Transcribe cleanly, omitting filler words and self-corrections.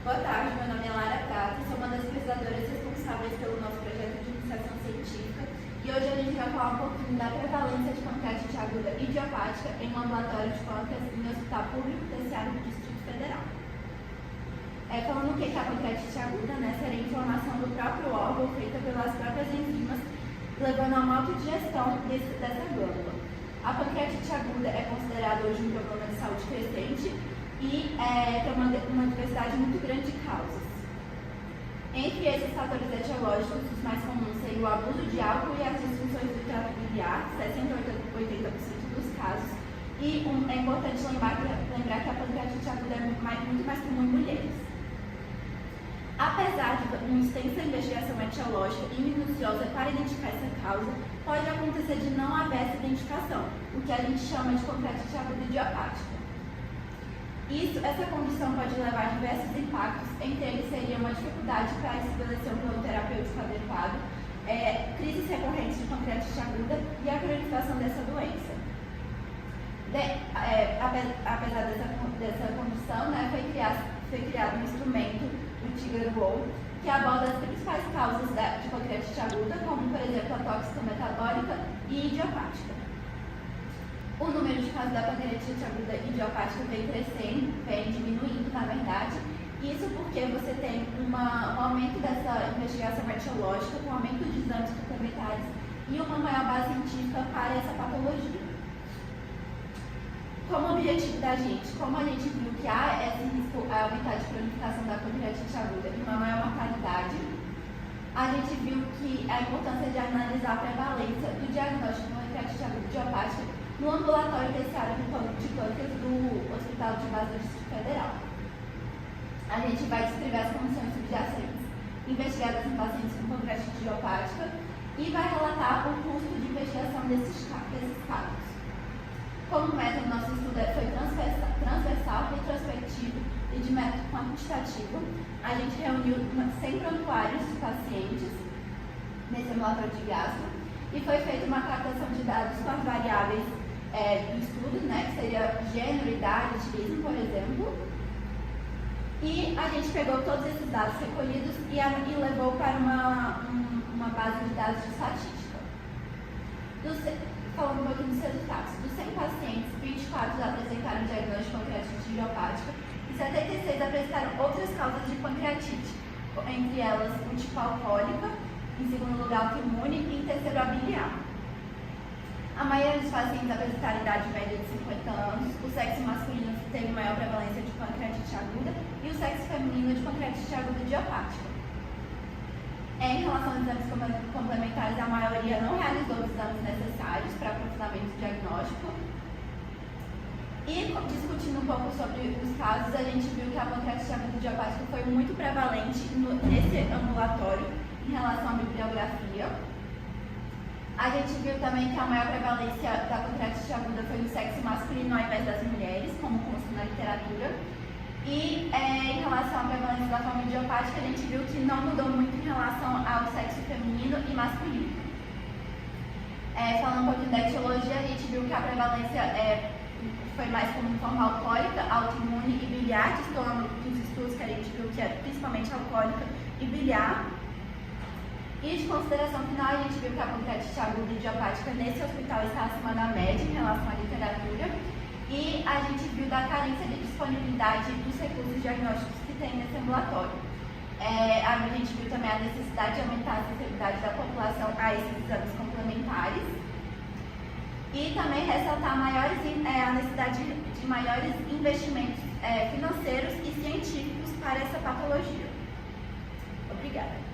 Boa tarde, meu nome é Lara Prata, sou uma das pesquisadoras responsáveis pelo nosso projeto de iniciação científica e hoje a gente vai falar um pouquinho da prevalência de pancreatite aguda idiopática em um ambulatório de pâncreas em um hospital público terciário do Distrito Federal. Falando o que é a pancreatite aguda, seria a inflamação do próprio órgão feita pelas próprias enzimas, levando a uma autodigestão dessa glândula. A pancreatite aguda é considerada hoje um problema de saúde crescente e tem uma diversidade muito grande de causas. Entre esses fatores etiológicos, os mais comuns seriam o abuso de álcool e as disfunções do trato biliar, 60 a 80% dos casos. E é importante lembrar que a pancreatite aguda é muito mais comum em mulheres. Apesar de uma extensa investigação etiológica e minuciosa para identificar essa causa, pode acontecer de não haver essa identificação, o que a gente chama de pancreatite aguda idiopática. Essa condição pode levar a diversos impactos, entre eles seria uma dificuldade para estabelecer um plano terapêutico adequado, crises recorrentes de pancreatite aguda e a cronificação dessa doença. Apesar dessa condição, foi criado um instrumento, o TIGAR-WOW, que aborda as principais causas de pancreatite aguda, como, por exemplo, a tóxica metabólica e idiopática. O número de casos da pancreatite aguda idiopática vem crescendo, vem diminuindo, na verdade. Isso porque você tem um aumento dessa investigação etiológica, um aumento de exames complementares e uma maior base científica para essa patologia. Como objetivo da gente, como a gente viu que há esse risco a aumentar de cronificação da pancreatite aguda e uma maior mortalidade, a gente viu que a importância de analisar a prevalência do diagnóstico de pancreatite aguda idiopática no ambulatório terciário de pâncreas do Hospital de Base do Distrito Federal. A gente vai descrever as condições subjacentes investigadas em pacientes com pancreatite idiopática e vai relatar o custo de investigação desses casos. Como método, nosso estudo foi transversal, retrospectivo e de método quantitativo. A gente reuniu 100 prontuários de pacientes nesse ambulatório de gastro e foi feita uma captação de dados com as variáveis do estudo, que seria gênero, idade, etilismo, por exemplo. E a gente pegou todos esses dados recolhidos e levou para uma base de dados de estatística. Falando um pouquinho dos resultados. Dos 100 pacientes, 24 apresentaram diagnóstico de pancreatite idiopática e 76 apresentaram outras causas de pancreatite, entre elas o tipo alcoólica, em segundo lugar autoimune e em terceiro a biliar. A maioria dos pacientes apresentaram idade média de 50 anos, o sexo masculino teve maior prevalência de pancreatite aguda e o sexo feminino de pancreatite aguda idiopática. Em relação aos exames complementares, a maioria não realizou os exames necessários para aprofundamento diagnóstico. E discutindo um pouco sobre os casos, a gente viu que a pancreatite aguda idiopática foi muito prevalente nesse ambulatório em relação à bibliografia. A gente viu também que a maior prevalência da pancreatite aguda foi no sexo masculino ao invés das mulheres, como consta na literatura. E em relação à prevalência da forma idiopática, a gente viu que não mudou muito em relação ao sexo feminino e masculino. Falando um pouquinho da etiologia, a gente viu que a prevalência foi mais comum em forma alcoólica, autoimune e biliar, dos estudos que a gente viu que é principalmente alcoólica e biliar. E de consideração final, a gente viu que a pancreatite aguda idiopática nesse hospital está acima da média em relação à literatura. E a gente viu da carência de disponibilidade dos recursos diagnósticos que tem nesse ambulatório. A gente viu também a necessidade de aumentar a acessibilidade da população a esses exames complementares. E também ressaltar a necessidade de maiores investimentos financeiros e científicos para essa patologia. Obrigada.